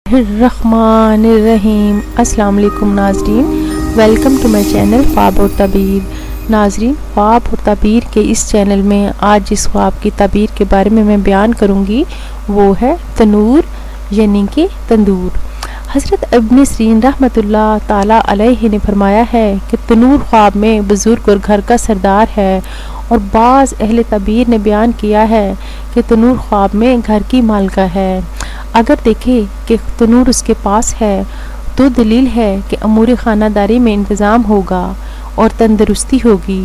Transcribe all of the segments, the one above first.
الرحمن الرحیم۔ السلام علیکم ناظرین، ویلکم ٹو مائی چینل خواب اور تعبیر۔ ناظرین، خواب اور تعبیر کے اس چینل میں آج جس خواب کی تعبیر کے بارے میں بیان کروں گی وہ ہے تنور یعنی کہ تندور۔ حضرت ابن سیرین رحمۃ اللہ تعالیٰ علیہ نے فرمایا ہے کہ تنور خواب میں بزرگ اور گھر کا سردار ہے، اور بعض اہل تعبیر نے بیان کیا ہے کہ تنور خواب میں گھر کی مالکہ ہے۔ اگر دیکھے کہ تنور اس کے پاس ہے تو دلیل ہے کہ امور خانہ داری میں انتظام ہوگا اور تندرستی ہوگی،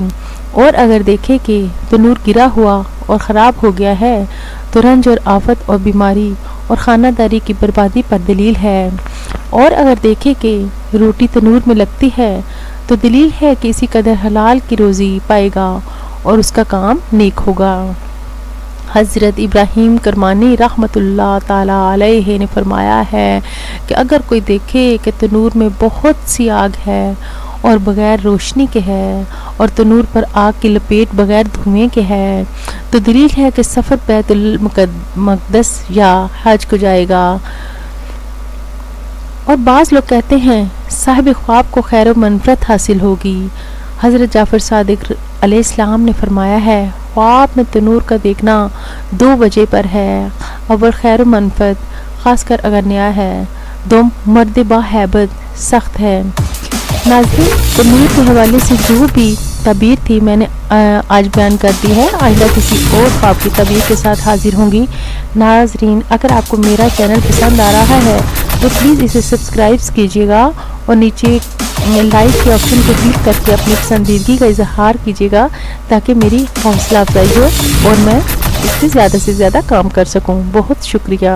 اور اگر دیکھے کہ تنور گرا ہوا اور خراب ہو گیا ہے تو رنج اور آفت اور بیماری اور خانہ داری کی بربادی پر دلیل ہے، اور اگر دیکھے کہ روٹی تنور میں لگتی ہے تو دلیل ہے کہ اسی قدر حلال کی روزی پائے گا اور اس کا کام نیک ہوگا۔ حضرت ابراہیم کرمانی رحمۃ اللہ تعالیٰ علیہ نے فرمایا ہے کہ اگر کوئی دیکھے کہ تنور میں بہت سی آگ ہے اور بغیر روشنی کے ہے، اور تنور پر آگ کی لپیٹ بغیر دھوئیں کے ہے، تو دلیل ہے کہ سفر بیت المقدس یا حج کو جائے گا۔ اور بعض لوگ کہتے ہیں صاحب خواب کو خیر و منفرت حاصل ہوگی۔ حضرت جعفر صادق علیہ السلام نے فرمایا ہے خواب میں تنور کا دیکھنا 2 وجہ پر ہے۔ اول خیر و منفرت، خاص کر اگر نیا ہے۔ دوم مرد با ہیبت، سخت ہے۔ ناظرین، تنور کے حوالے سے جو بھی تعبیر تھی میں نے آج بیان کر دی ہے۔ آئندہ کسی اور خواب کی تعبیر کے ساتھ حاضر ہوں گی۔ ناظرین، اگر آپ کو میرا چینل پسند آ رہا ہے تو پلیز اسے سبسکرائب کیجیے گا اور نیچے لائک کے آپشن کو کلک کر کے اپنی پسندیدگی کا اظہار کیجیے گا تاکہ میری حوصلہ افزائی ہو اور میں اس سے زیادہ کام کر سکوں۔ بہت شکریہ۔